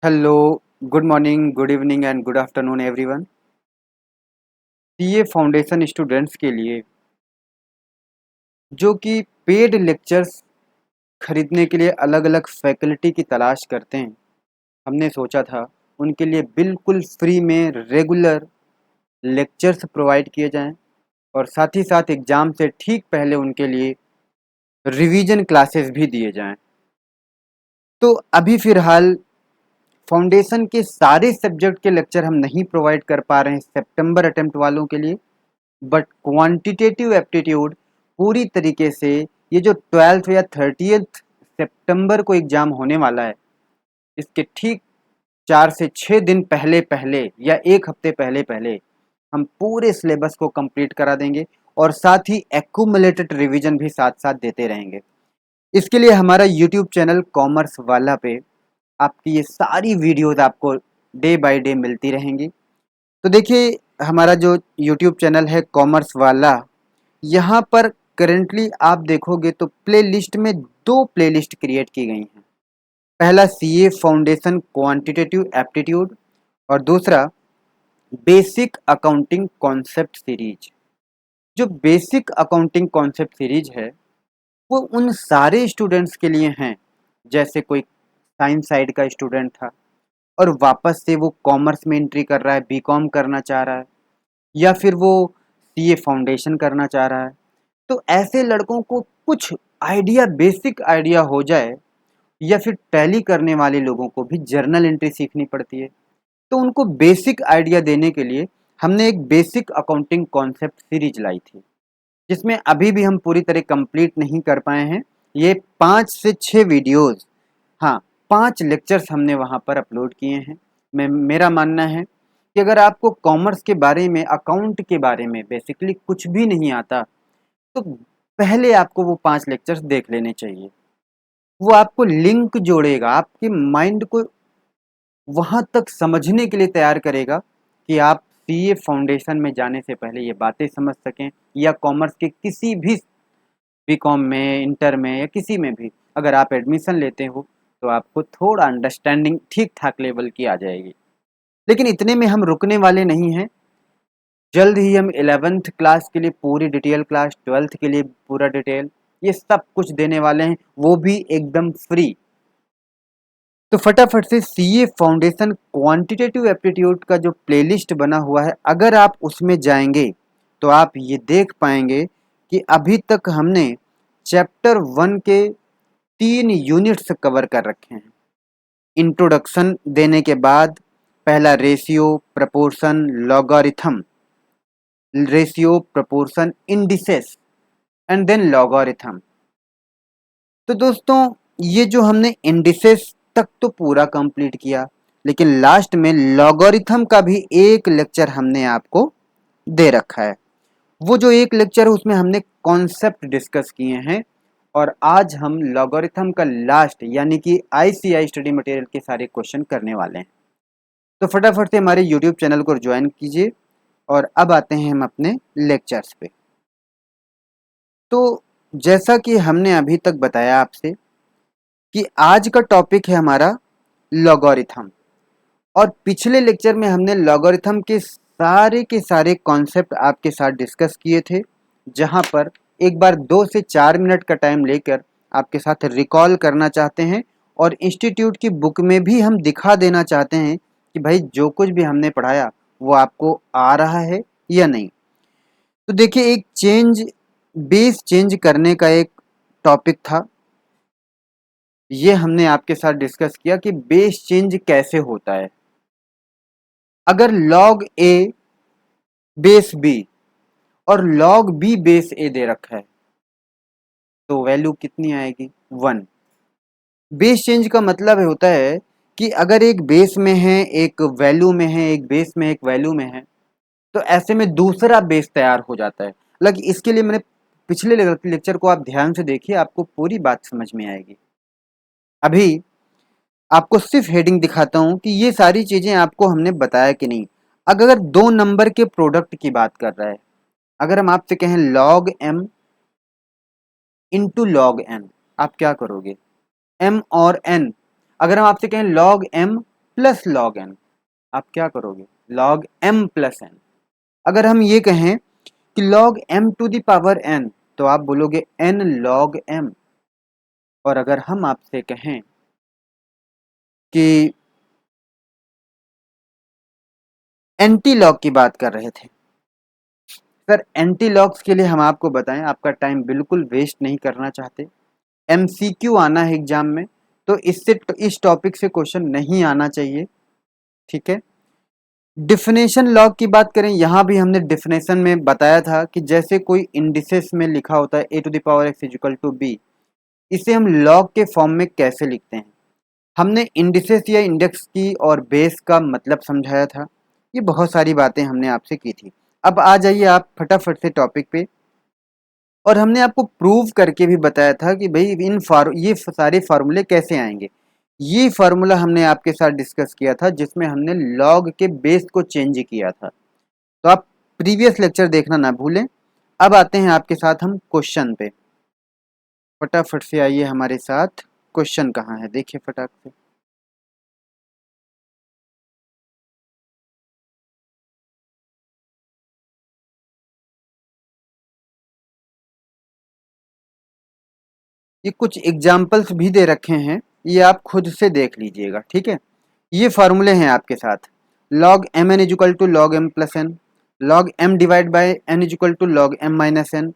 Hello, good morning, good evening and good afternoon everyone. CA foundation students के लिए जो कि पेड लेक्चर्स खरीदने के लिए अलग अलग फैकल्टी की तलाश करते हैं, हमने सोचा था उनके लिए बिल्कुल फ्री में रेगुलर लेक्चर्स प्रोवाइड किए जाएं और साथ ही साथ एग्ज़ाम से ठीक पहले उनके लिए रिवीजन क्लासेस भी दिए जाएं। तो अभी फ़िलहाल फाउंडेशन के सारे सब्जेक्ट के लेक्चर हम नहीं प्रोवाइड कर पा रहे हैं सितंबर अटेम्प्ट वालों के लिए, बट क्वांटिटेटिव एप्टीट्यूड पूरी तरीके से ये जो 12th या 30th सितंबर को एग्ज़ाम होने वाला है, इसके ठीक 4 से 6 दिन पहले पहले या एक हफ्ते पहले पहले हम पूरे सिलेबस को कंप्लीट करा देंगे और साथ ही एक्यूमुलेटेड रिवीजन भी साथ साथ देते रहेंगे। इसके लिए हमारा यूट्यूब चैनल कॉमर्स वाला पे आपकी ये सारी वीडियोस आपको डे बाय डे मिलती रहेंगी। तो देखिए, हमारा जो यूट्यूब चैनल है कॉमर्स वाला, यहाँ पर करेंटली आप देखोगे तो प्लेलिस्ट में दो प्लेलिस्ट क्रिएट की गई हैं। पहला सीए फाउंडेशन क्वांटिटेटिव एप्टीट्यूड और दूसरा बेसिक अकाउंटिंग कॉन्सेप्ट सीरीज। जो बेसिक अकाउंटिंग कॉन्सेप्ट सीरीज है वो उन सारे स्टूडेंट्स के लिए हैं, जैसे कोई साइंस साइड का स्टूडेंट था और वापस से वो कॉमर्स में एंट्री कर रहा है, बीकॉम करना चाह रहा है या फिर वो सीए फाउंडेशन करना चाह रहा है। तो ऐसे लड़कों को कुछ आइडिया, बेसिक आइडिया हो जाए, या फिर टैली करने वाले लोगों को भी जर्नल एंट्री सीखनी पड़ती है, तो उनको बेसिक आइडिया देने के लिए हमने एक बेसिक अकाउंटिंग कॉन्सेप्ट सीरीज लाई थी, जिसमें अभी भी हम पूरी तरह कंप्लीट नहीं कर पाए हैं। ये 5 से 6 वीडियोस, हाँ, 5 लेक्चर्स हमने वहाँ पर अपलोड किए हैं। मेरा मानना है कि अगर आपको कॉमर्स के बारे में, अकाउंट के बारे में बेसिकली कुछ भी नहीं आता, तो पहले आपको वो 5 लेक्चर्स देख लेने चाहिए। वो आपको लिंक जोड़ेगा, आपके माइंड को वहाँ तक समझने के लिए तैयार करेगा कि आप सीए फाउंडेशन में जाने से पहले ये बातें समझ सकें, या कॉमर्स के किसी भी बीकॉम में, इंटर में या किसी में भी अगर आप एडमिशन लेते हो तो आपको थोड़ा अंडरस्टैंडिंग ठीक ठाक लेवल की आ जाएगी। लेकिन इतने में हम रुकने वाले नहीं हैं। जल्द ही हम 11th क्लास के लिए पूरी डिटेल क्लास, 12th के लिए पूरा डिटेल, ये सब कुछ देने वाले हैं, वो भी एकदम फ्री। तो फटाफट से सीए फाउंडेशन क्वांटिटेटिव एप्टीट्यूड का जो प्लेलिस्ट बना हुआ है, अगर आप उसमें जाएंगे तो आप ये देख पाएंगे कि अभी तक हमने चैप्टर 1 के 3 यूनिट्स कवर कर रखे हैं। इंट्रोडक्शन देने के बाद पहला ratio, proportion, logarithm, ratio, proportion, indices and then logarithm. तो दोस्तों, ये जो हमने इंडिसेस तक तो पूरा कंप्लीट किया, लेकिन लास्ट में लॉगरिथम का भी एक लेक्चर हमने आपको दे रखा है। वो जो एक लेक्चर है उसमें हमने कॉन्सेप्ट डिस्कस किए हैं और आज हम लॉगरिथम का लास्ट यानी कि आईसीआई स्टडी मटेरियल के सारे क्वेश्चन करने वाले हैं। तो फटाफट से हमारे यूट्यूब चैनल को ज्वाइन कीजिए और अब आते हैं हम अपने लेक्चर्स पे। तो जैसा कि हमने अभी तक बताया आपसे कि आज का टॉपिक है हमारा लॉगरिथम, और पिछले लेक्चर में हमने लॉगरिथम के सारे कॉन्सेप्ट आपके साथ डिस्कस किए थे, जहां पर एक बार 2 से 4 मिनट का टाइम लेकर आपके साथ रिकॉल करना चाहते हैं और इंस्टीट्यूट की बुक में भी हम दिखा देना चाहते हैं कि भाई जो कुछ भी हमने पढ़ाया वो आपको आ रहा है या नहीं। तो देखिए, एक चेंज, बेस चेंज करने का एक टॉपिक था, ये हमने आपके साथ डिस्कस किया कि बेस चेंज कैसे होता है। अगर log a बेस b और log b बेस a दे रखा है तो वैल्यू कितनी आएगी? 1। बेस चेंज का मतलब होता है कि अगर एक बेस में है, एक वैल्यू में है, एक बेस में, एक वैल्यू में है, तो ऐसे में दूसरा बेस तैयार हो जाता है। हालांकि इसके लिए मैंने पिछले लेक्चर को आप ध्यान से देखिए, आपको पूरी बात समझ में आएगी। अभी आपको सिर्फ हेडिंग दिखाता हूं कि ये सारी चीजें आपको हमने बताया कि नहीं। अगर 2 नंबर के प्रोडक्ट की बात कर रहा है, अगर हम आपसे कहें log m into log n, आप क्या करोगे? m और n, अगर हम आपसे कहें log m plus log n, आप क्या करोगे, लॉग एम प्लस एन। अगर हम ये कहें कि log M to the power n, तो आप बोलोगे एन लॉग एम। और अगर हम आपसे कहें कि एंटी लॉग की बात कर रहे थे, सर एंटी लॉग्स के लिए हम आपको बताएं, आपका टाइम बिल्कुल वेस्ट नहीं करना चाहते, एमसीक्यू आना है एग्जाम में, तो इससे इस टॉपिक से क्वेश्चन नहीं आना चाहिए, ठीक है। डिफिनेशन लॉग की बात करें, यहाँ भी हमने डिफिनेशन में बताया था कि जैसे कोई इंडिसेस में लिखा होता है A to the power X equal to B, इसे हम लॉग के फॉर्म में कैसे लिखते हैं। हमने इंडिसेस या इंडेक्स की और बेस का मतलब समझाया था, ये बहुत सारी बातें हमने आपसे की थी। अब आ जाइए आप फटाफट से टॉपिक पे, और हमने आपको प्रूव करके भी बताया था कि भाई ये सारे फार्मूले कैसे आएंगे। ये फार्मूला हमने आपके साथ डिस्कस किया था जिसमें हमने लॉग के बेस को चेंज किया था, तो आप प्रीवियस लेक्चर देखना ना भूलें। अब आते हैं आपके साथ हम क्वेश्चन पे, फटाफट से आइए हमारे साथ। क्वेश्चन कहाँ है देखिए फटाक से। ये कुछ एग्जाम्पल्स भी दे रखे हैं, ये आप खुद से देख लीजिएगा, ठीक है। ये फार्मूले हैं आपके साथ, log M N is equal to log M plus N, log M divide by N is equal to log M minus N,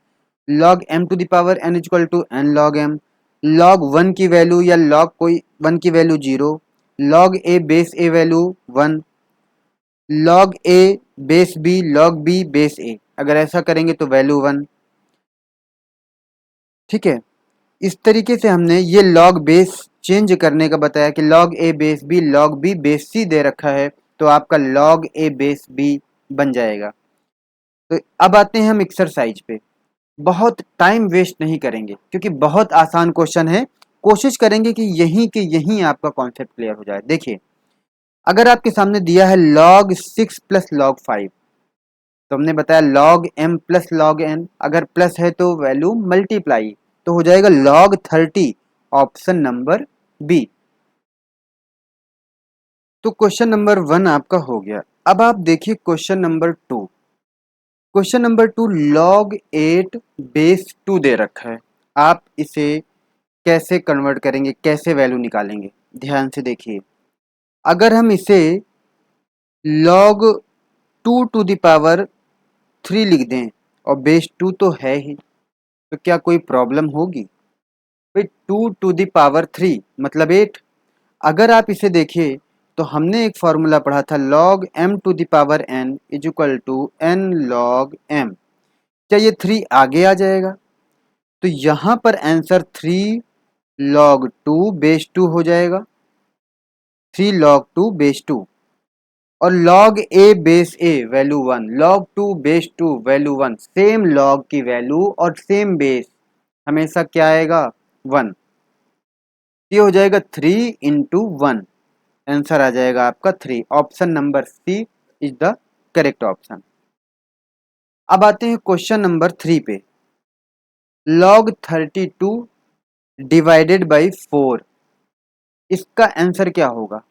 log M to the power N is equal to N log M, log one की value या log कोई one की value zero, log A base A value one, log A base B log B base A, अगर ऐसा करेंगे तो value one, ठीक है। इस तरीके से हमने ये लॉग बेस चेंज करने का बताया कि log A base B log B base C दे रखा है, तो आपका लॉग ए बेस बी बन जाएगा। तो अब आते हैं हम एक्सरसाइज पे, बहुत टाइम वेस्ट नहीं करेंगे क्योंकि बहुत आसान क्वेश्चन है, कोशिश करेंगे कि यहीं के यहीं आपका कॉन्सेप्ट क्लियर हो जाए। देखिए, अगर आपके सामने दिया है log six plus log five, तो हमने बताया log M plus log N, अगर प्लस है तो वैल्यू मल्टीप्लाई, तो हो जाएगा log thirty, option number B. तो क्वेश्चन नंबर वन आपका हो गया। अब आप देखिए question number two. Question number two, log eight base two दे रखा है, आप इसे कैसे कन्वर्ट करेंगे, कैसे वैल्यू निकालेंगे, ध्यान से देखिए। अगर हम इसे log to the power three लिख दें, और बेस टू तो है ही, तो क्या कोई प्रॉब्लम होगी भाई, two to the power three मतलब एट। अगर आप इसे देखिए तो हमने एक फॉर्मूला पढ़ा था log M to the power N is equal to N log M, क्या ये थ्री आगे आ जाएगा, तो यहाँ पर answer three log two base two हो जाएगा, three log two base two. और log A base A value one, log two base two value one, same log की वैल्यू और सेम बेस, हमेशा क्या आएगा, वन। ये हो जाएगा थ्री इंटू वन, आंसर आ जाएगा आपका three, option number C is the correct option. अब आते हैं क्वेश्चन नंबर थ्री पे, log thirty two divided by four, इसका आंसर क्या होगा।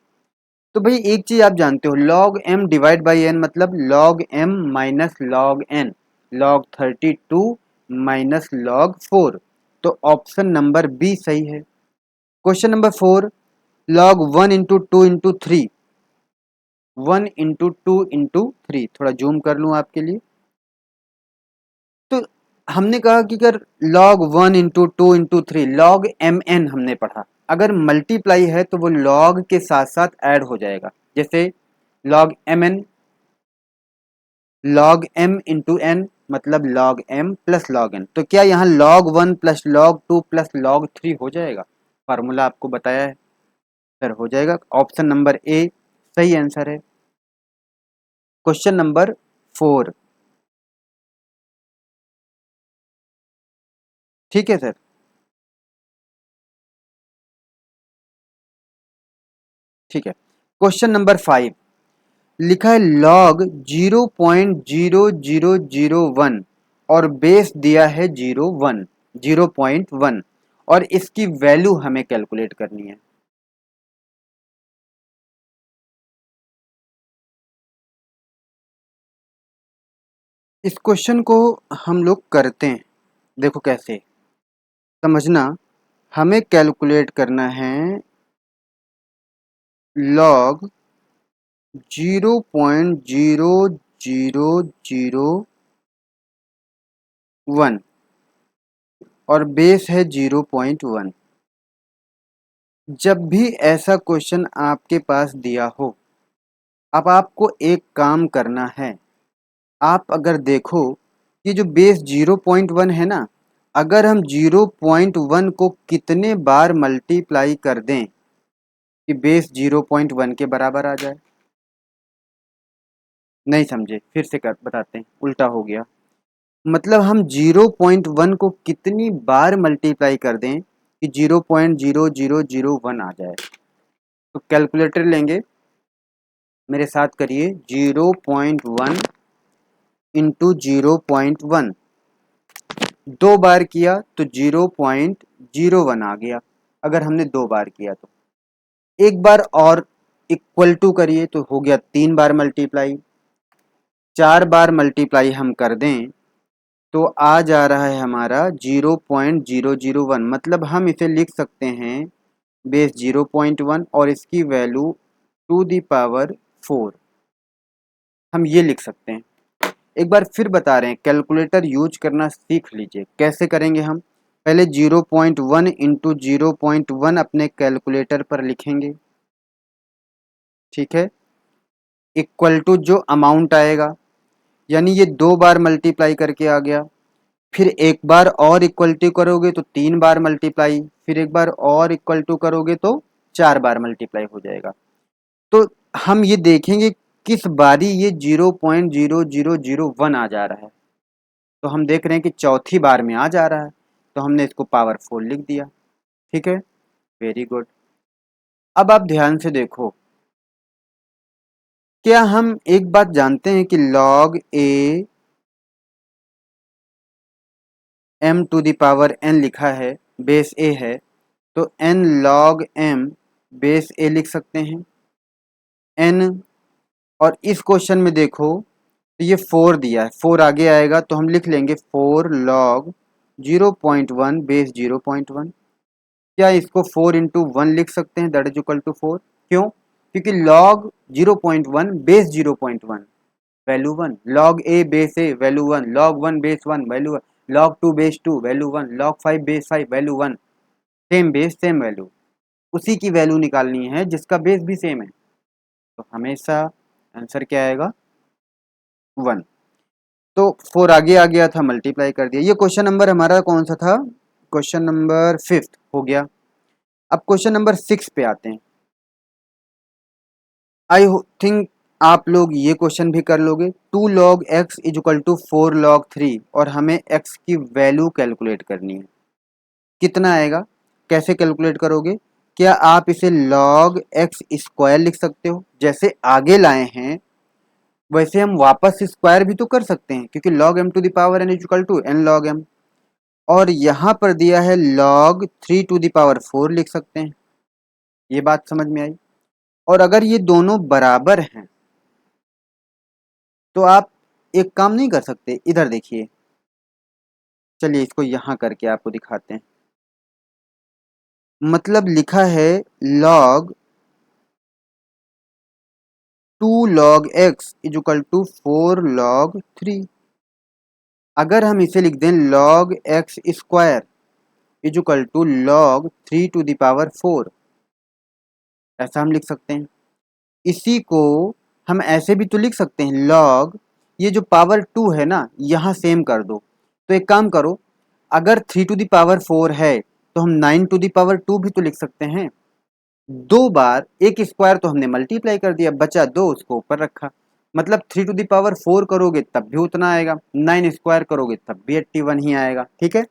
तो भाई एक चीज आप जानते हो, log M divide by N मतलब log M minus log N, log thirty two minus log four, तो ऑप्शन नंबर बी सही है। Question number four, log one into two into three, one into two into three, थोड़ा zoom कर लूँ आपके लिए। तो हमने कहा कि अगर log one into two into three, log M n हमने पढ़ा, अगर मल्टीप्लाई है तो वो लॉग के साथ साथ ऐड हो जाएगा, जैसे log M N, log M into N मतलब log M plus log N, तो क्या यहाँ log one plus log two plus log three हो जाएगा, फार्मूला आपको बताया है, सर हो जाएगा, ऑप्शन नंबर ए सही आंसर है। क्वेश्चन नंबर फोर, ठीक है सर। ठीक है, क्वेश्चन नंबर फाइव, लिखा है लॉग 0.0001 और बेस दिया है 0.1, और इसकी वैल्यू हमें कैलकुलेट करनी है। इस क्वेश्चन को हम लोग करते हैं, देखो कैसे समझना। हमें कैलकुलेट करना है लॉग 0.0001 और बेस है 0.1। जब भी ऐसा क्वेश्चन आपके पास दिया हो, अब आपको एक काम करना है। आप अगर देखो कि जो बेस 0.1 है ना, अगर हम 0.1 को कितने बार मल्टीप्लाई कर दें कि बेस 0.1 के बराबर आ जाए। नहीं समझे, फिर से कर बताते हैं, उल्टा हो गया। मतलब हम 0.1 को कितनी बार मल्टीप्लाई कर दें कि 0.0001 आ जाए। तो कैलकुलेटर लेंगे, मेरे साथ करिए। 0.1 इंटू 0.1, 2 बार किया तो 0.01 आ गया। अगर हमने 2 बार किया तो एक बार और इक्वल टू करिए तो हो गया 3 बार मल्टीप्लाई। 4 बार मल्टीप्लाई हम कर दें तो आ जा रहा है हमारा 0.001। मतलब हम इसे लिख सकते हैं बेस 0.1 और इसकी वैल्यू टू द पावर 4, हम ये लिख सकते हैं। एक बार फिर बता रहे हैं, कैलकुलेटर यूज करना सीख लीजिए। कैसे करेंगे हम? पहले 0.1 इंटू 0.1 अपने कैलकुलेटर पर लिखेंगे, ठीक है, इक्वल टू जो अमाउंट आएगा, यानी ये 2 बार मल्टीप्लाई करके आ गया। फिर एक बार और इक्वल टू करोगे तो 3 बार मल्टीप्लाई, फिर एक बार और इक्वल टू करोगे तो 4 बार मल्टीप्लाई हो जाएगा। तो हम ये देखेंगे किस बारी ये 0.0001 आ जा रहा है। तो हम देख रहे हैं कि चौथी बार में आ जा रहा है, तो हमने इसको पावर 4 लिख दिया। ठीक है, वेरी गुड। अब आप ध्यान से देखो, क्या हम एक बात जानते हैं कि log a m to the power n लिखा है, बेस a है, तो n log m base a लिख सकते हैं n। और इस क्वेश्चन में देखो तो ये 4 दिया है, 4 आगे आएगा तो हम लिख लेंगे 4 log 0.1 बेस 0.1। क्या इसको 4 इंटू 1 लिख सकते हैं, दैट इज इक्वल टू 4। क्यों? क्योंकि log 0.1 base 0.1 value 1, log a base a value 1, log 1 base 1 value 1, log 2 base 2 value 1, log 5 base 5 value 1। Same base same value, उसी की वैल्यू निकालनी है जिसका बेस भी सेम है। तो हमेशा आंसर क्या आएगा? 1। तो 4 आगे आ गया था, मल्टीप्लाई कर दिया। ये क्वेश्चन नंबर हमारा कौन सा था? क्वेश्चन नंबर 5 हो गया। अब क्वेश्चन नंबर 6 पे आते हैं। आई थिंक आप लोग ये क्वेश्चन भी कर लोगे। 2 log x is equal to 4 log 3 और हमें x की वैल्यू कैलकुलेट करनी है। कितना आएगा, कैसे कैलकुलेट करोगे? क्या आप इसे log x स्क्वायर लिख सकते हो? जैसे आगे लाए हैं वैसे हम वापस स्क्वायर भी तो कर सकते हैं, क्योंकि log m to the power n is equal to n log m। और यहाँ पर दिया है log 3 टू द पावर 4 लिख सकते हैं। ये बात समझ में आई? और अगर ये दोनों बराबर हैं तो आप एक काम नहीं कर सकते? इधर देखिए, चलिए इसको यहाँ करके आपको दिखाते हैं। मतलब लिखा है log 2 log x is equal to 4 log 3। अगर हम इसे लिख दें log x square is equal to log 3 to the power 4, ऐसा हम लिख सकते हैं। इसी को हम ऐसे भी तो लिख सकते हैं, log ये जो पावर 2 है ना, यहाँ सेम कर दो। तो एक काम करो, अगर 3 टू द पावर 4 है तो हम 9 टू द पावर 2 भी तो लिख सकते हैं। 2 बार एक स्क्वायर तो हमने मल्टीप्लाई कर दिया, बचा 2, उसको ऊपर रखा। मतलब 3 टू द पावर 4 करोगे तब भी उतना आएगा, 9 स्क्वायर करोगे तब भी 81 ही आएगा। ठीक है,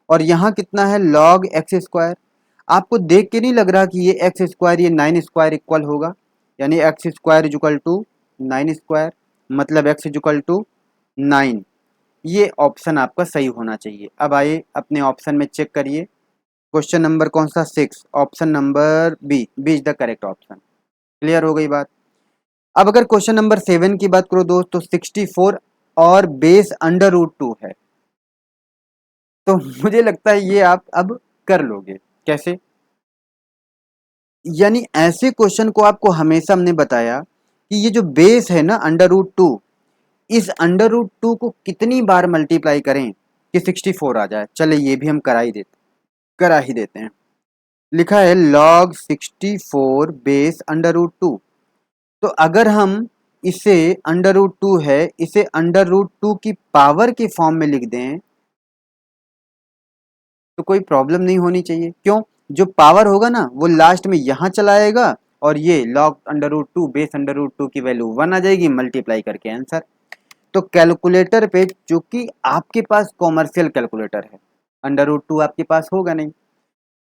और यहाँ कितना है? log x square. आपको देख के नहीं लग रहा कि ये x स्क्वायर ये 9 स्क्वायर इक्वल होगा? यानी x square is equal to 9 square, मतलब x इज इक्वल टू 9। ये ऑप्शन आपका सही होना चाहिए। अब आइए अपने ऑप्शन में चेक करिए। क्वेश्चन नंबर कौन सा? 6, option number B, B is the correct option. Clear हो गई बात? अब अगर क्वेश्चन नंबर 7 की बात करो दोस्त, तो 64 और बेस अंडर रूट 2 है। तो मुझे लगता है ये आप अब कर लोगे। कैसे? यानी ऐसे क्वेश्चन को आपको हमेशा हमने बताया कि ये जो बेस है ना अंडर रूट 2, इस अंडर रूट 2 को कितनी बार मल्टीप्लाई करें कि 64 आ जाए। चले ये भी हम करा ही देते हैं। लिखा है log 64 बेस अंडर रूट 2। तो अगर हम इसे अंडर रूट 2 है, इसे अंडर रूट 2 की पावर के फॉर्म में लिख दें तो कोई प्रॉब्लम नहीं होनी चाहिए। क्यों? जो पावर होगा ना वो लास्ट में यहां चला आएगा और ये log under root 2 base under root 2 की वैल्यू 1 आ जाएगी, मल्टीप्लाई करके आंसर। तो कैलकुलेटर पे, चूंकि आपके पास कॉमर्शियल कैलकुलेटर है, अंडर रूट 2 आपके पास होगा नहीं,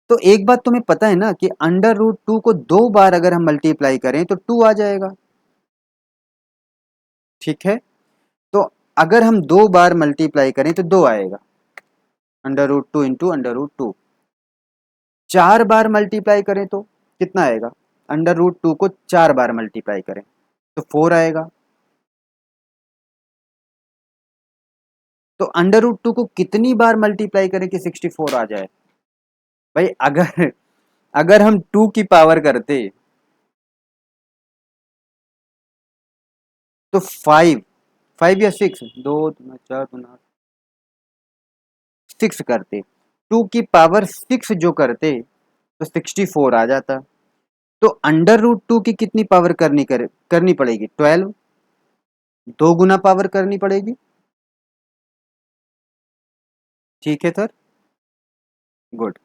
तो एक बात तुम्हें पता है ना कि अंडर रूट 2 को 2 बार अगर हम मल्टीप्लाई करें तो 2 आ जाएगा। ठीक है, तो अगर हम 2 बार मल्टीप्लाई करें तो 2 आएगा, under root 2 into under root 2। 4 बार मल्टीप्लाई करें तो कितना आएगा? अंडर रूट 2 को 4 बार मल्टीप्लाई करें तो 4 आएगा। तो अंडर रूट 2 को कितनी बार मल्टीप्लाई करें कि 64 आ जाए? भाई अगर अगर हम 2 की पावर करते तो 5 या 6, 2 4 6 करते, 2 की पावर 6 जो करते तो 64 आ जाता। तो अंडर रूट 2 की कितनी पावर करनी पड़ेगी? 12, 2 गुना पावर करनी पड़ेगी। ठीक है सर, गुड।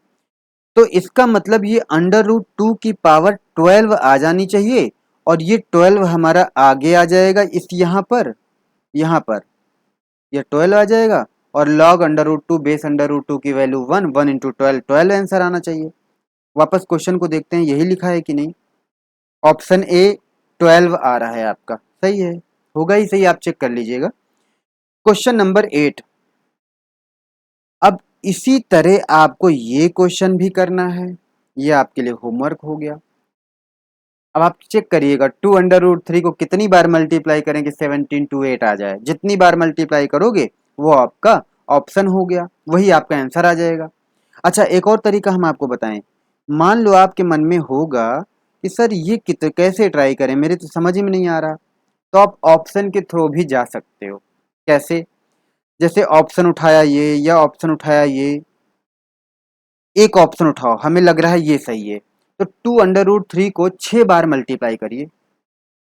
तो इसका मतलब ये अंडर रूट 2 की पावर 12 आ जानी चाहिए और ये 12 हमारा आगे आ जाएगा इस यहाँ पर ये 12 आ जाएगा और log under root 2 base under root 2 की वैल्यू 1, 1 इंटू 12, 12 आंसर आना चाहिए। वापस क्वेश्चन को देखते हैं, यही लिखा है कि नहीं? ऑप्शन ए 12 आ रहा है आपका, सही है, होगा ही सही, आप चेक कर लीजिएगा। Question number 8। अब इसी तरह आपको ये क्वेश्चन भी करना है, ये आपके लिए होमवर्क हो गया। अब आप चेक करिएगा 2 अंडर रूट 3 को कितनी बार मल्टीप्लाई करें कि 17 टू 8 आ जाए। जितनी बार मल्टीप्लाई करोगे वो आपका ऑप्शन हो गया, वही आपका आंसर आ जाएगा। अच्छा, एक और तरीका हम आपको बताएं। मान लो आपके मन में होगा कि सर ये कैसे ट्राई करें, मेरे तो समझ ही में नहीं आ रहा, तो आप ऑप्शन के थ्रू भी जा सकते हो। कैसे? जैसे ऑप्शन उठाया ये या ऑप्शन उठाया ये, एक ऑप्शन उठाओ, हमें लग रहा है ये सही है, तो 2 अंडर रूट 3 को 6 बार मल्टीप्लाई करिए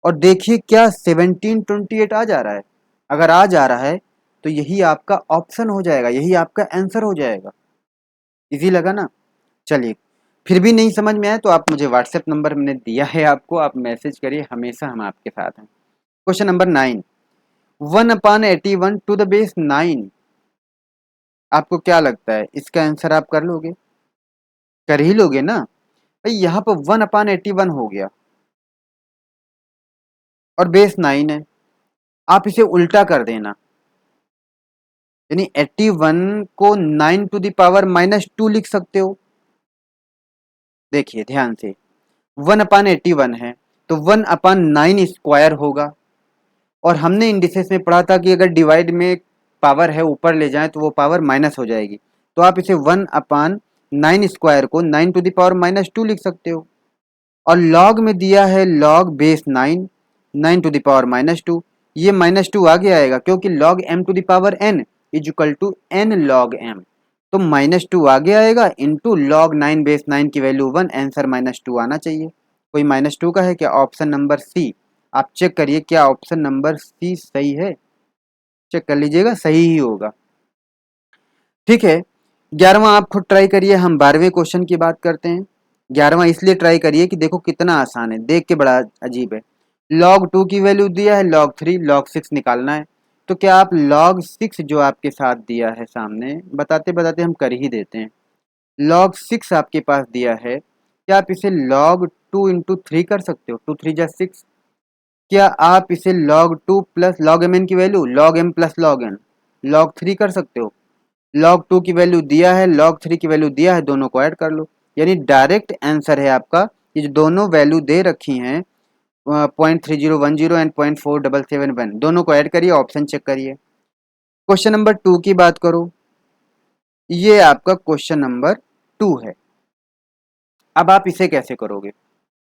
और देखिए क्या 1728 आ जा रहा है। अगर आ जा रहा है तो यही आपका ऑप्शन हो जाएगा, यही आपका आंसर हो जाएगा। इजी लगा ना? चलिए, फिर भी नहीं समझ में आए तो आप मुझे व्हाट्सएप नंबर मैंने दिया है आपको, आप मैसेज करिए, हमेशा हम आपके साथ हैं। Question number 9, 1/81 to the base 9। आपको क्या लगता है इसका आंसर आप कर लोगे? कर ही लोगे ना भाई, यहाँ पर 1/81 हो गया और बेस 9 है, आप इसे उल्टा कर देना, यानी 81 को 9 टू द पावर -2 लिख सकते हो। देखिए ध्यान से, 1/81 है तो 1/9 स्क्वायर होगा, और हमने इंडिसेस में पढ़ा था कि अगर डिवाइड में पावर है ऊपर ले जाएं तो वो पावर माइनस हो जाएगी। तो आप इसे 1/9 स्क्वायर को 9 टू द पावर -2 लिख सकते हो। और लॉग में दिया है log base 9, 9 to the power -2, ये -2 आगे आएगा क्योंकि log m to the power n is equal to n log m। तो -2 आगे आएगा इंटू लॉग 9 बेस 9 की वैल्यू 1, आंसर -2 आना चाहिए। कोई -2 का है क्या? Option number C. आप चेक करिए क्या ऑप्शन नंबर सी सही है, चेक कर लीजिएगा, सही ही होगा। ठीक है, 11वां आप खुद ट्राई करिए, हम 12वें क्वेश्चन की बात करते हैं। 11वां इसलिए ट्राई करिए कि देखो कितना आसान है, देख के बड़ा अजीब है। log 2 की वैल्यू दिया है, log 3, log 6 निकालना है। तो क्या आप log 6 जो आपके साथ दिया है सामने, बताते बताते हम कर ही देते हैं। log 6 आपके पास दिया है, क्या आप इसे log 2 इंटू 3 कर सकते हो? 2 3 जा 6। क्या आप इसे log 2 प्लस log mn की value log m plus log n log 3 कर सकते हो? log 2 की वैल्यू दिया है, log 3 की वैल्यू दिया है, दोनों को ऐड कर लो, यानी डायरेक्ट आंसर है आपका। ये जो दोनों वैल्यू दे रखी हैं 0.3010 एंड 0.4771, दोनों को ऐड करिए, ऑप्शन चेक करिए। क्वेश्चन नंबर 2 की बात करो, ये आपका क्वेश्चन नंबर 2 है। अब आप इसे कैसे करोगे,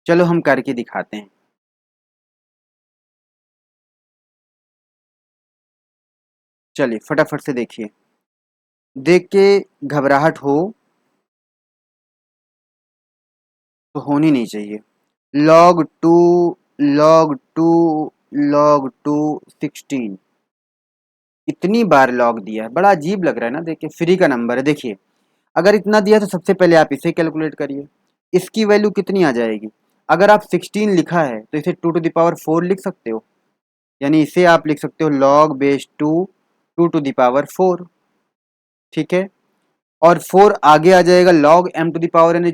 चलो हम करके दिखाते हैं। चलिए फटाफट से देखिए, देख के घबराहट हो तो होनी नहीं चाहिए। log 2 log 2 16, इतनी बार लॉग दिया है, बड़ा अजीब लग रहा है ना। देखिए फ्री का नंबर है, देखिए अगर इतना दिया तो सबसे पहले आप इसे कैलकुलेट करिए, इसकी वैल्यू कितनी आ जाएगी। अगर आप 16 लिखा है तो इसे 2 to the power 4 लिख सकते हो, यानी इसे आप लिख सकते हो log base 2 2 to the power 4। ठीक है, और 4 आगे आ जाएगा log m to the power n =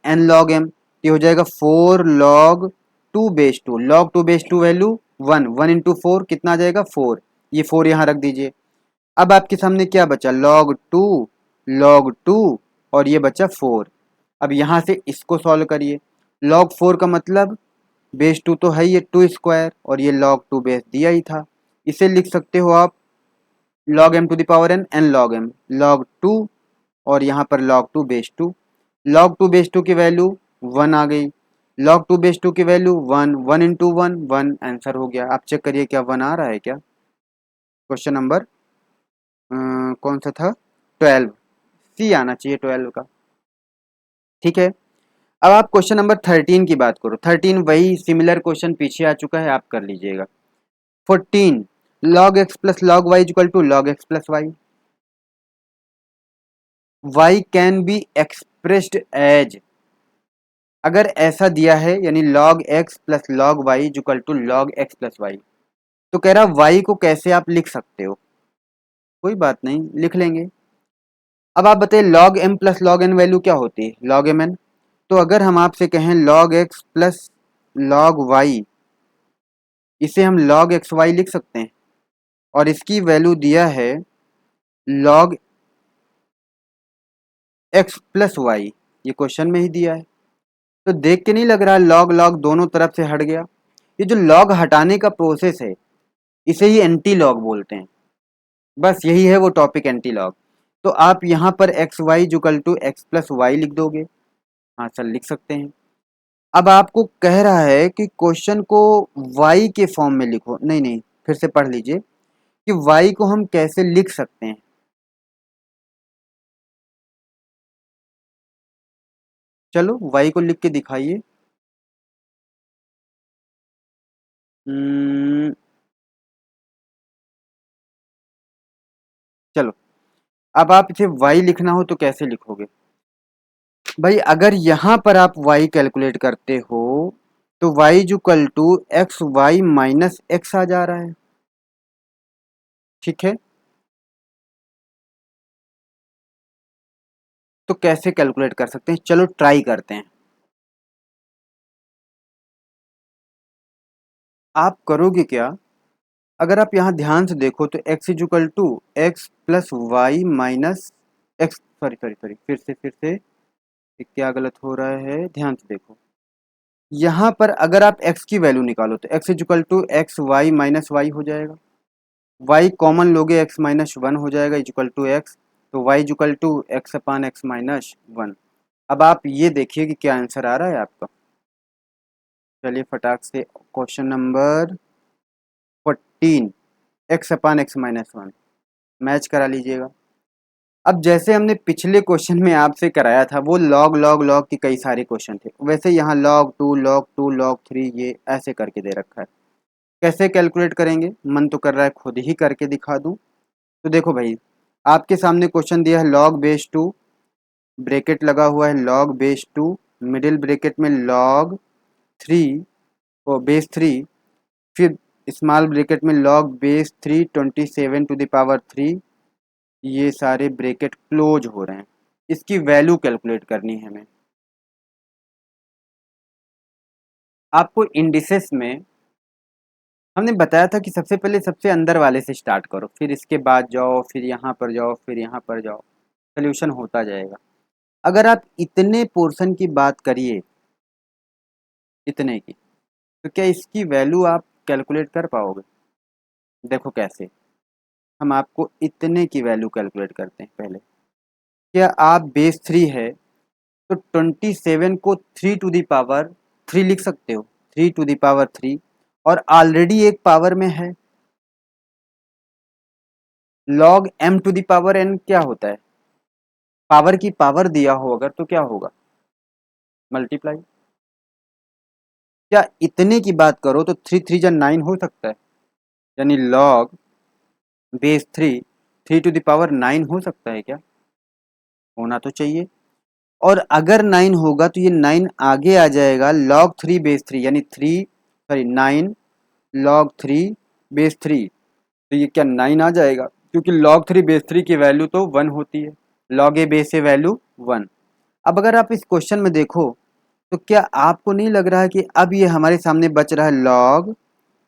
n log m, ये हो जाएगा 4 log 2 base 2। log 2 base 2 value 1, 1 into 4 कितना आ जाएगा 4, ये 4 यहाँ रख दीजिए। अब आपके सामने क्या बचा, log 2 और ये बचा 4। अब यहाँ से इसको सॉल्व करिए, log 4 का मतलब base 2 तो है, ये 2 स्क्वायर और ये log 2 बेस दिया ही था। इसे लिख सकते हो आप log m to the power n log m log 2 और यहाँ पर log 2 base 2 की वैल्यू 1 आ गई। log 2 base 2 की वैल्यू 1, 1 into 1 आंसर हो गया। आप चेक करिए क्या 1 आ रहा है क्या। क्वेश्चन नंबर कौन सा था, 12, सी आना चाहिए 12 का। ठीक है, अब आप क्वेश्चन नंबर 13 की बात करो। 13 वही सिमिलर क्वेश्चन पीछे आ चुका है, आप कर लीजिएगा। 14 log x plus log y equal to log x plus y can be expressed as, अगर ऐसा दिया है यानी log x plus log y equal to log x plus y, तो कह रहा y को कैसे आप लिख सकते हो। कोई बात नहीं, लिख लेंगे। अब आप बताइए log m plus log n value क्या होती है, log mn। तो अगर हम आपसे कहें log x plus log y, इसे हम log एक्स वाई लिख सकते हैं, और इसकी वैल्यू दिया है log x प्लस वाई, ये क्वेश्चन में ही दिया है। तो देख के नहीं लग रहा log log दोनों तरफ से हट गया। ये जो log हटाने का प्रोसेस है, इसे ही एंटी लॉग बोलते हैं। बस यही है वो टॉपिक, एंटी लॉग। तो आप यहाँ पर x y equal to x plus y लिख दोगे। हाँ सर, लिख सकते हैं। अब आपको कह रहा है कि क्वेश्चन को वाई के फॉर्म में लिखो, नहीं नहीं, फिर से पढ़ लीजिए कि वाई को हम कैसे लिख सकते हैं। चलो वाई को लिख के दिखाइए। हम्म, चलो, अब आप इसे वाई लिखना हो तो कैसे लिखोगे भाई। अगर यहाँ पर आप y कैलकुलेट करते हो तो y equal to x Y minus X आ जा रहा है। ठीक है, तो कैसे कैलकुलेट कर सकते हैं, चलो ट्राई करते हैं। आप करोगे क्या, अगर आप यहाँ ध्यान से देखो तो x equal to x plus y minus x, sorry sorry sorry, फिर से ये क्या गलत हो रहा है, ध्यान से देखो। यहाँ पर अगर आप x की वैल्यू निकालो तो x equal to x Y minus y हो जाएगा। y कॉमन लोगे x माइनस वन हो जाएगा इक्वल टू एक्स, तो y equal to x upon x minus one. अब आप ये देखिए कि क्या आंसर आ रहा है आपका। चलिए फटाक से question number 14, x upon x minus one match करा लीजिएगा। अब जैसे हमने पिछले क्वेश्चन में आपसे कराया था, वो लॉग लॉग लॉग के कई सारे क्वेश्चन थे, वैसे यहाँ log 2 log 3 ये ऐसे करके दे रखा है। कैसे कैलकुलेट करेंगे, मन तो कर रहा है खुद ही करके दिखा दूं। तो देखो भाई, आपके सामने क्वेश्चन दिया है log base 2, ब्रैकेट लगा हुआ है log base 2, मिडिल ब्रैकेट में log 3 और base 3, फिर स्मॉल ब्रैकेट में log base 3 27 to the power 3, ये सारे ब्रैकेट क्लोज हो रहे हैं। इसकी वैल्यू कैलकुलेट करनी है हमें। आपको इंडिसेस में हमने बताया था कि सबसे पहले सबसे अंदर वाले से स्टार्ट करो, फिर इसके बाद जाओ, फिर यहाँ पर जाओ, फिर यहाँ पर जाओ, सोल्यूशन होता जाएगा। अगर आप इतने पोर्शन की बात करिए, इतने की, तो क्या इसकी वैल्यू आप कैलकुलेट कर पाओगे। देखो कैसे, हम आपको इतने की वैल्यू कैलकुलेट करते हैं पहले। क्या आप बेस 3 है तो 27 को 3 लिख सकते हो, 3 और ऑलरेडी एक पावर में है। लॉग m क्या होता है? पावर की पावर दिया हो अगर तो क्या होगा? मल्टीप्लाई। क्या इतने की बात करो तो 3 3 जा 9 हो सकता है, यानी लॉग बेस 3 9 हो सकता है क्या? होना तो चाहिए। और अगर 9 होगा तो ये 9 आगे आ जाएगा लॉग 3 बेस 3, यानी 9 लॉग 3 बेस 3, तो ये क्या 9 आ जाएगा, क्योंकि लॉग 3 बेस 3 की वैल्यू तो 1 होती है, log A base A value 1। अब अगर आप इस क्वेश्चन में देखो तो क्या आपको नहीं लग रहा है कि अब ये हमारे सामने बच रहा है लॉग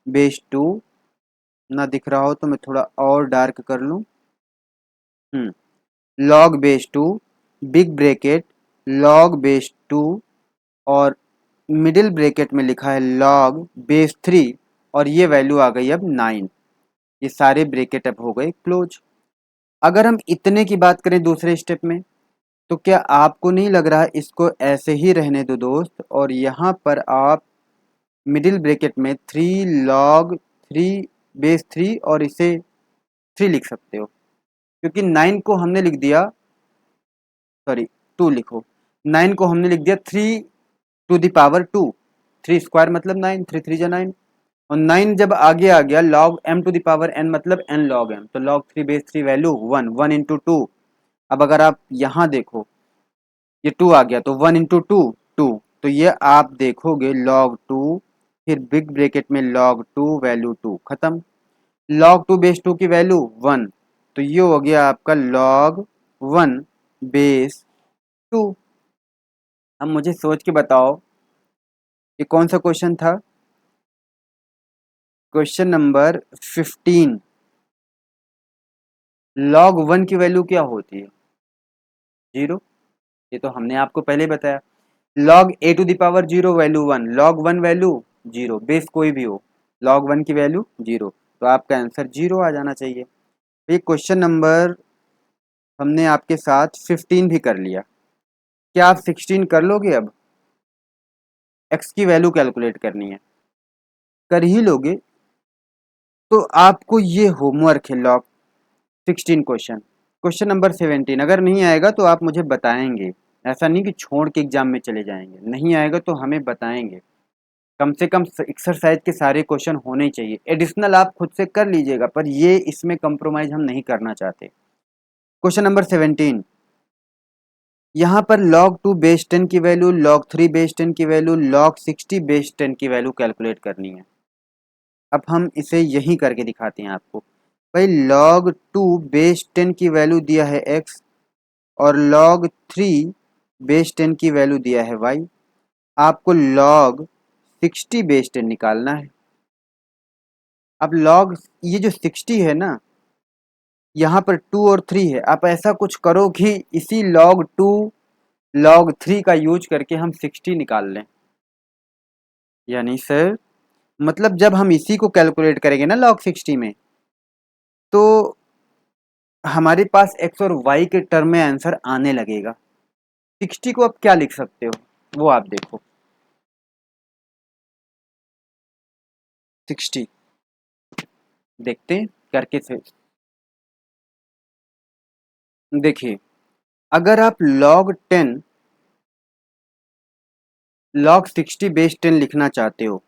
बेस 2? ना दिख रहा हो तो मैं थोड़ा और डार्क कर लूँ। Log base 2 big bracket log base 2 और मिडिल ब्रैकेट में लिखा है लॉग बेस 3 और ये वैल्यू आ गई अब 9। ये सारे ब्रैकेट अब हो गए क्लोज। अगर हम इतने की बात करें दूसरे स्टेप में तो क्या आपको नहीं लग रहा है इसको ऐसे ही रहने दो दोस्त, और यहाँ पर आप मिडिल ब्रैकेट में 3 लॉग 3 बेस 3 और इसे 3 लिख सकते हो, क्योंकि 9 को हमने लिख दिया, सॉरी 2 लिखो, 9 को हमने लिख दिया 3 टू द पावर 2, 3 स्क्वायर मतलब 9, 3 3 जा 9, और 9 जब आगे आ गया लॉग m⁴n मतलब n log m, तो लॉग 3 बेस 3 वैल्यू 1 1 इंटू 2। अब अगर आप यहाँ देखो ये 2 आ गया तो 1 इंटू 2 2, तो ये आप देखोगे लॉग 2, फिर बिग ब्रैकेट में लॉग 2 वैल्यू 2 खत्म, लॉग 2 बेस 2 की वैल्यू 1, तो ये हो गया आपका लॉग 1 बेस 2। अब मुझे सोच के बताओ ये कौन सा क्वेश्चन था? Question number 15। लॉग 1 की वैल्यू क्या होती है? 0। ये तो हमने आपको पहले बताया। Log a⁴ value 1, log 1 value 0, base कोई भी हो, लॉग 1 की वैल्यू 0, तो आपका आंसर 0 आ जाना चाहिए। ये क्वेश्चन नंबर हमने आपके साथ 15 भी कर लिया। क्या आप 16 कर लोगे? अब x की वैल्यू कैलकुलेट करनी है, कर ही लोगे तो आपको ये होमवर्क है लॉग 16 क्वेश्चन। क्वेश्चन नंबर 17 अगर नहीं आएगा तो आप मुझे बताएंगे, ऐसा नहीं कि छोड़ के एग्जाम में चले जाएंगे, नहीं आएगा तो हमें बताएंगे। कम से कम एक्सरसाइज के सारे क्वेश्चन होने चाहिए, एडिशनल आप खुद से कर लीजिएगा पर ये इसमें कंप्रोमाइज हम नहीं करना चाहते। क्वेश्चन नंबर 17, यहाँ पर log 2 बेस 10 की वैल्यू, log 3 बेस 10 की वैल्यू, log 60 बेस 10 की वैल्यू कैलकुलेट करनी है। अब हम इसे यही करके दिखाते हैं आपको। भाई log 2 बेस 10 की वैल्यू दिया है x और log 3 बेस 10 की वैल्यू दिया है y। आपको log 60 बेस 10 निकालना है। अब log ये जो 60 है ना, यहाँ पर 2 और 3 है, आप ऐसा कुछ करो कि इसी log 2 log 3 का यूज करके हम 60 निकाल लें। यानी सर मतलब जब हम इसी को कैलकुलेट करेंगे ना log 60 में, तो हमारे पास x और y के टर्म में आंसर आने लगेगा। 60 को आप क्या लिख सकते हो वो आप देखो। 60 देखते हैं करके से। देखिए अगर आप log 60 बेस 10 लिखना चाहते हो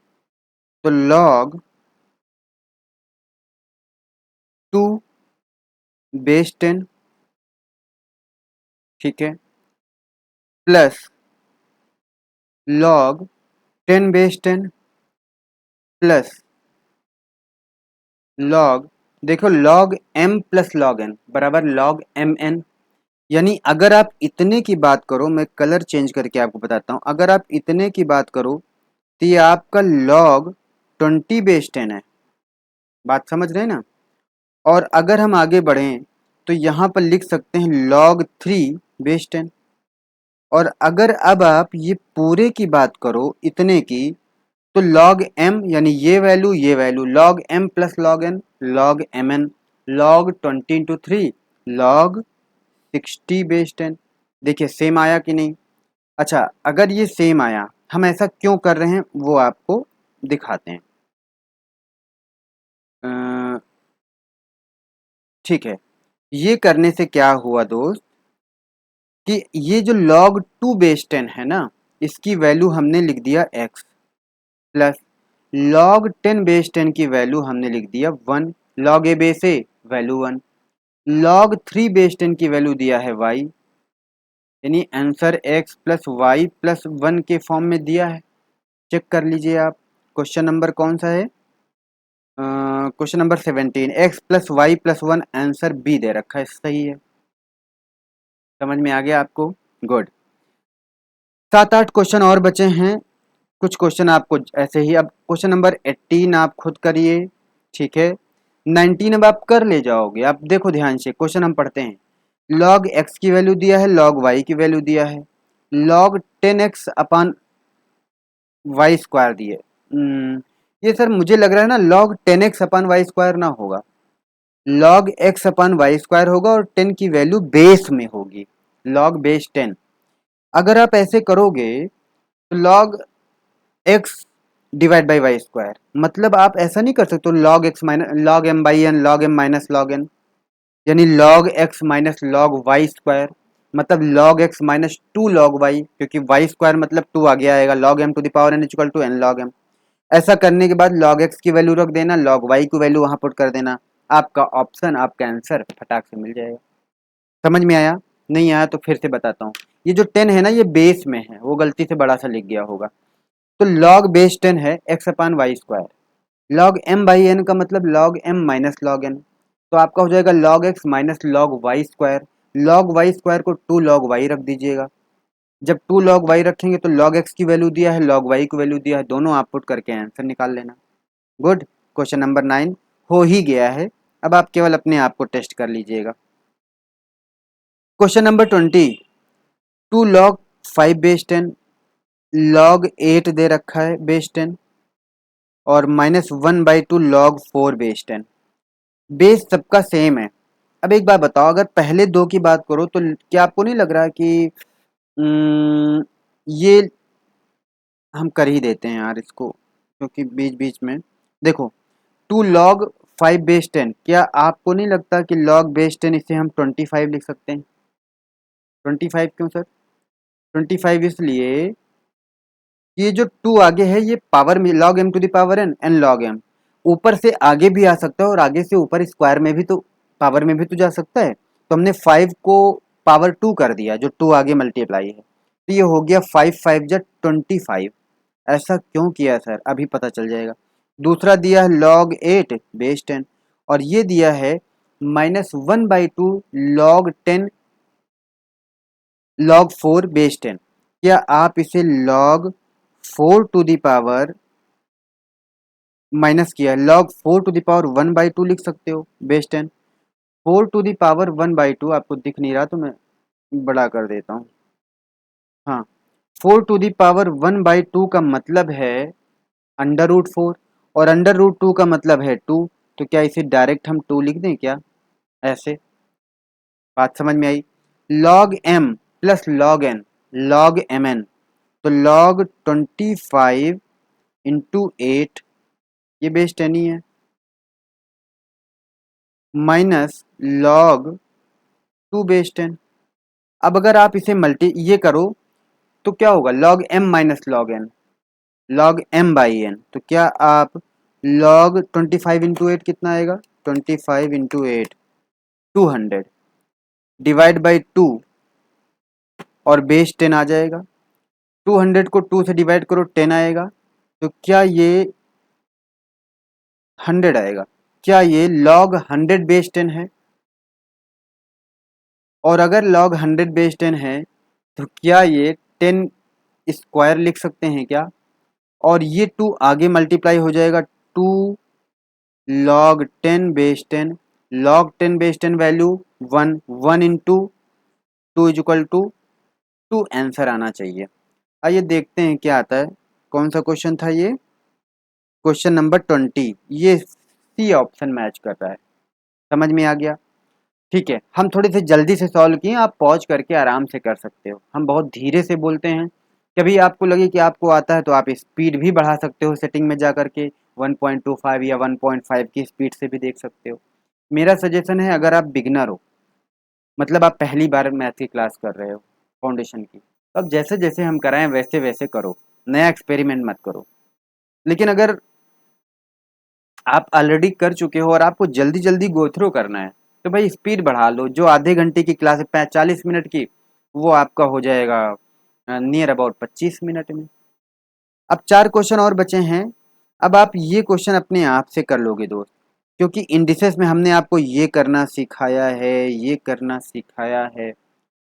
तो log 2 बेस 10, ठीक है, plus log 10 base 10 plus log, देखो log m plus log n बराबर log mn। यानी अगर आप इतने की बात करो, मैं कलर चेंज करके आपको बताता हूँ, अगर आप इतने की बात करो तो ये आपका log 20 बेस 10 है। बात समझ रहे हैं ना? और अगर हम आगे बढ़ें तो यहाँ पर लिख सकते हैं log 3 बेस 10। और अगर अब आप ये पूरे की बात करो इतने की तो log m, यानी ये value log m plus log n log mn, log 20 into 3 log 60 base 10। देखिए सेम आया कि नहीं। अच्छा, अगर ये सेम आया, हम ऐसा क्यों कर रहे हैं वो आपको दिखाते हैं। ठीक है, ये करने से क्या हुआ दोस्त कि ये जो log 2 बेस 10 है ना, इसकी वैल्यू हमने लिख दिया x, प्लस log 10 बेस 10 की वैल्यू हमने लिख दिया 1, log a base a value 1, log 3 base 10 की वैल्यू दिया है y, यानी answer x plus Y plus 1 के फॉर्म में दिया है। चेक कर लीजिए आप, क्वेश्चन नंबर कौन सा है, question number 17, X plus Y plus 1, answer B दे रखा है, सही है। समझ में आ गया आपको, गुड। 7-8 क्वेश्चन और बचे हैं, कुछ क्वेश्चन आपको ऐसे ही। अब क्वेश्चन नंबर 18 आप खुद करिए, ठीक है। 19 अब आप कर ले जाओगे। आप देखो ध्यान से, क्वेश्चन हम पढ़ते हैं। log x की वैल्यू दिया है, log y की वैल्यू दिया है, log 10x अपान वाई स्क्वायर दिए। ये सर मुझे लग रहा है ना log 10x अपान वाई स्क्वायर ना होगा, log x upon y square होगा और 10 की वैल्यू बेस में होगी, log बेस 10। अगर आप ऐसे करोगे तो log x divide by y square, मतलब आप ऐसा नहीं कर सकते log x minus log m by n, log m minus log n, यानी log x minus log y square, मतलब log x minus 2 log y, क्योंकि y स्क्वायर मतलब 2 आगे आएगा, log m to the power n equal to n log m। ऐसा करने के बाद log x की वैल्यू रख देना, log y की वैल्यू वहां पुट कर देना, आपका ऑप्शन, आपका आंसर फटाक से मिल जाएगा। समझ में आया? नहीं आया तो फिर से बताता हूँ। ये जो 10 है ना, ये बेस में है, वो गलती से बड़ा सा लिख गया होगा। तो log बेस 10 है x upon y square, log m by n का मतलब log m minus log n, तो आपका हो जाएगा log x minus log y square. log y square को 2 log y रख दीजिएगा, जब 2 log y रखेंगे तो log x की वैल्यू दिया है, log y की वैल्यू दिया है, दोनों आप पुट करके आंसर निकाल लेना। गुड, क्वेश्चन नंबर 9 हो ही गया है। अब आप केवल अपने आप को टेस्ट कर लीजिएगा। Question number 20, 2 log 5 base 10, log 8 दे रखा है बेस 10, और माइनस 1/2 log 4 बेस 10। बेस सबका सेम है। अब एक बात बताओ, अगर पहले दो की बात करो तो क्या आपको नहीं लग रहा कि ये हम कर ही देते हैं यार इसको, क्योंकि बीच बीच में देखो 2 log 5 बेस 10, क्या आपको नहीं लगता कि log बेस 10 इसे हम 25 लिख सकते हैं? 25 क्यों सर? 25 इसलिए ये जो 2 आगे है ये पावर में log m to the power n log m, ऊपर से आगे भी आ सकता है और आगे से ऊपर स्क्वायर में भी, तो पावर में भी तो जा सकता है। तो हमने 5 को पावर 2 कर दिया, जो 2 आगे मल्टीप्लाई है, तो ये हो गया 5 5 जा 25। ऐसा क्यों किया सर, अभी पता चल जाएगा। दूसरा दिया है log 8 बेस 10, और ये दिया है -1/2 log 10 log 4 बेस 10। क्या आप इसे log 4 to the power minus किया log 4 टू द पावर 1/2 लिख सकते हो बेस 10। 4 टू द पावर 1/2 आपको दिख नहीं रहा तो मैं बड़ा कर देता हूँ। हाँ, 4 टू द पावर 1/2 का मतलब है अंडर रूट 4, और अंडर रूट 2 का मतलब है 2, तो क्या इसे डायरेक्ट हम 2 लिख दें क्या? ऐसे, बात समझ में आई। log m plus log n, log mn, तो log 25 इंटू 8, ये बेस 10 ही है, माइनस log 2 बेस 10। अब अगर आप इसे मल्टी ये करो तो क्या होगा, log m minus log n, log m by n, तो क्या आप log 25 इंटू 8 कितना आएगा, 25 इंटू 8 200, डिवाइड बाई 2 और बेस 10 आ जाएगा। 200 को 2 से डिवाइड करो 10 आएगा, तो क्या ये 100 आएगा? क्या ये log 100 बेस 10 है? और अगर log 100 बेस 10 है तो क्या ये 10 स्क्वायर लिख सकते हैं क्या? और ये 2 आगे मल्टीप्लाई हो जाएगा, 2 log 10 base 10, log 10 base 10 value 1, 1 into 2 is equal to 2, answer आना चाहिए। आइए देखते हैं क्या आता है। कौन सा क्वेश्चन था ये? क्वेश्चन नंबर 20, ये सी ऑप्शन मैच कर रहा है। समझ में आ गया? ठीक है, हम थोड़े से जल्दी से सॉल्व किए, आप पॉज करके आराम से कर सकते हो। हम बहुत धीरे से बोलते हैं, कभी आपको लगे कि आपको आता है तो आप स्पीड भी बढ़ा सकते हो सेटिंग में जा करके, 1.25 या 1.5 की स्पीड से भी देख सकते हो। मेरा सजेशन है, अगर आप बिगिनर हो, मतलब आप पहली बार मैथ की क्लास कर रहे हो फाउंडेशन की, तो अब जैसे जैसे हम कराएं वैसे वैसे करो, नया एक्सपेरिमेंट मत करो। लेकिन अगर आप ऑलरेडी कर चुके हो और आपको जल्दी जल्दी गो थ्रू करना है, तो भाई स्पीड बढ़ा लो। जो आधे घंटे की क्लास है 40 मिनट की, वो आपका हो जाएगा नियर अबाउट 25 मिनट में। अब 4 क्वेश्चन और बचे हैं। अब आप ये क्वेश्चन अपने आप से कर लोगे दोस्त, क्योंकि इंडिसेस में हमने आपको ये करना सिखाया है, ये करना सिखाया है।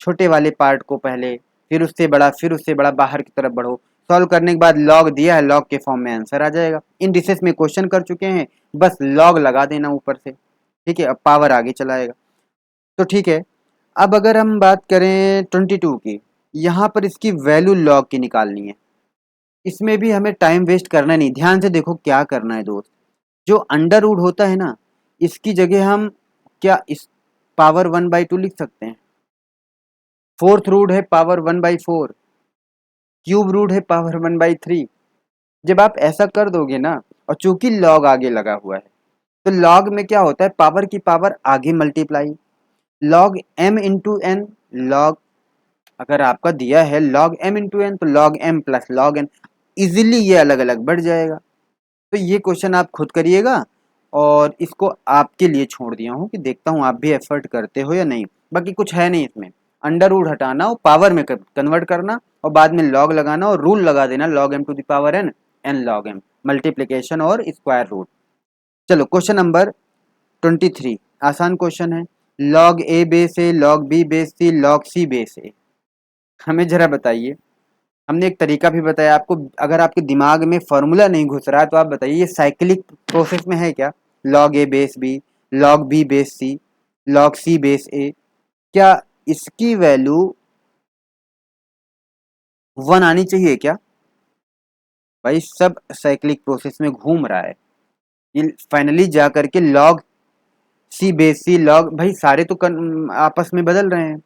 छोटे वाले पार्ट को पहले, फिर उससे बड़ा, फिर उससे बड़ा, बाहर की तरफ बढ़ो। सॉल्व करने के बाद लॉग दिया है, लॉग के फॉर्म में आंसर आ जाएगा। इंडिसेस में क्वेश्चन कर चुके हैं, बस लॉग लगा देना ऊपर से। ठीक है, अब पावर आगे चलाएगा। तो ठीक है, अब अगर हम बात करें 22 की, यहाँ पर इसकी वैल्यू लॉग की निकालनी है। इसमें भी हमें टाइम वेस्ट करना नहीं, ध्यान से देखो क्या करना है दोस्त। जो अंडर रूट होता है ना, इसकी जगह हम क्या इस पावर 1/2 लिख सकते हैं। फोर्थ रूट है पावर 1/4, क्यूब रूट है पावर 1/3। जब आप ऐसा कर दोगे ना, और चूंकि लॉग आगे लगा हुआ है, तो लॉग में क्या होता है, पावर की पावर आगे multiply, log m into n. Log अगर आपका दिया है log m इंटू एन, तो log m plus log n, easily ये अलग अलग बढ़ जाएगा। तो ये क्वेश्चन आप खुद करिएगा, और इसको आपके लिए छोड़ दिया हूँ कि देखता हूँ आप भी एफर्ट करते हो या नहीं। बाकी कुछ है नहीं इसमें, अंडर रूट हटाना और पावर में कन्वर्ट करना, और बाद में लॉग लगाना और रूल लगा देना, log m to the power n, n log m, multiplication और स्क्वायर रूट। चलो क्वेश्चन नंबर 23, आसान क्वेश्चन है। log a base a, log b base c, log c base a। हमें जरा बताइए, हमने एक तरीका भी बताया आपको, अगर आपके दिमाग में फॉर्मूला नहीं घुस रहा है तो आप बताइए ये साइक्लिक प्रोसेस में है क्या? log a base b, log b base c, log c base a, क्या इसकी वैल्यू 1 आनी चाहिए क्या? भाई सब साइक्लिक प्रोसेस में घूम रहा है, ये फाइनली जा करके log c base c, log, भाई सारे तो आपस में बदल रहे हैं,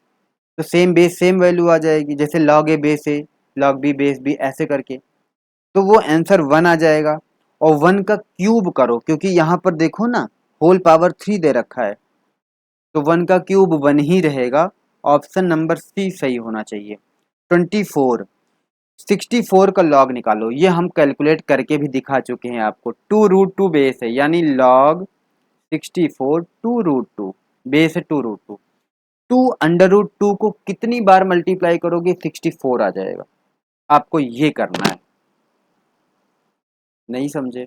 तो सेम बेस सेम वैल्यू आ जाएगी, जैसे log a base a, log b base b, ऐसे करके। तो वो आंसर 1 आ जाएगा। और 1 का क्यूब करो, क्योंकि यहाँ पर देखो ना, होल पावर 3 दे रखा है, तो 1 का क्यूब 1 ही रहेगा। ऑप्शन नंबर सी सही होना चाहिए। 24, 64 का लॉग निकालो, ये हम कैलकुलेट करके भी दिखा चुके हैं आपको। 2√2 बेस है, यानी लॉग 64 2√2, बेस है 2√2। 2√2 को कितनी बार मल्टीप्लाई करोगे 64 आ जाएगा। आपको ये करना है, नहीं समझे?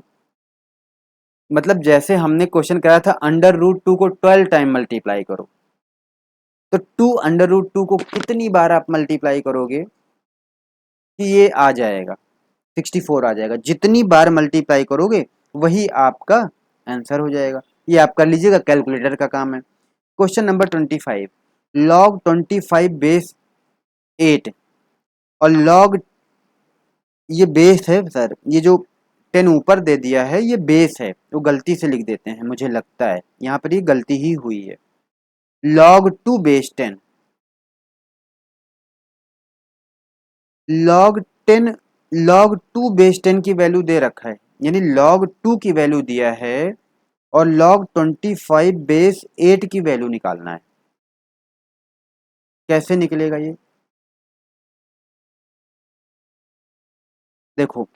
मतलब जैसे हमने क्वेश्चन कराया था, अंडर रूट 2 को 12 टाइम मल्टीप्लाई करो, तो 2√2 को कितनी बार आप मल्टीप्लाई करोगे कि ये आ जाएगा 64 आ जाएगा। जितनी बार मल्टीप्लाई करोगे वही आपका आंसर हो जाएगा। ये आप कर लीजिएगा, कैलकुलेटर का काम है। क्वेश्चन नंबर 25, log 25 बेस 8 और log, ये बेस है सर, ये जो 10 ऊपर दे दिया है ये बेस है, तो गलती से लिख देते हैं, मुझे लगता है यहाँ पर ये गलती ही हुई है। log 2 base 10, log 10, log 2 base 10 की वैल्यू दे रखा है, यानी log 2 की वैल्यू दिया है, और log 25 बेस 8 की वैल्यू निकालना है। कैसे निकलेगा ये? देखो,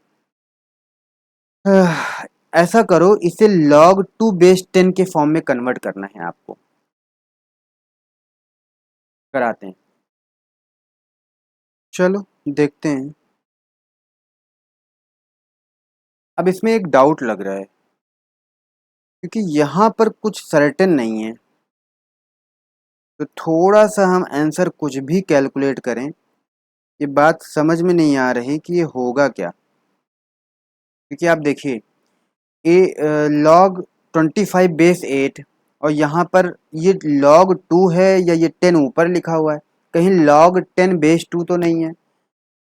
ऐसा करो, इसे log 2 बेस 10 के फॉर्म में कन्वर्ट करना है आपको। कराते हैं, चलो देखते हैं। अब इसमें एक डाउट लग रहा है, क्योंकि यहाँ पर कुछ सर्टेन नहीं है, तो थोड़ा सा हम आंसर कुछ भी कैलकुलेट करें, ये बात समझ में नहीं आ रही कि ये होगा क्या। क्योंकि आप देखिए, log 25 बेस 8, और यहाँ पर ये log 2 है या ये 10 ऊपर लिखा हुआ है, कहीं log 10 बेस 2 तो नहीं है।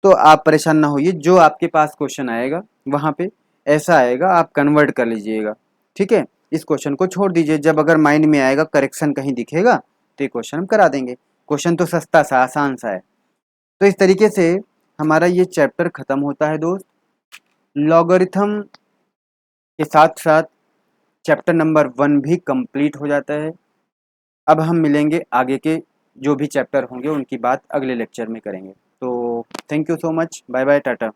तो आप परेशान ना होइए, जो आपके पास क्वेश्चन आएगा वहाँ पे ऐसा आएगा, आप कन्वर्ट कर लीजिएगा। ठीक है, इस क्वेश्चन को छोड़ दीजिए, जब अगर माइंड में आएगा करेक्शन कहीं दिखेगा तो ये क्वेश्चन हम करा देंगे। क्वेश्चन तो सस्ता सा आसान सा है। तो इस तरीके से हमारा ये चैप्टर खत्म होता है दोस्त। लॉगरिथम के साथ साथ चैप्टर नंबर 1 भी कंप्लीट हो जाता है। अब हम मिलेंगे, आगे के जो भी चैप्टर होंगे उनकी बात अगले लेक्चर में करेंगे। तो thank you so much, bye bye, Tata.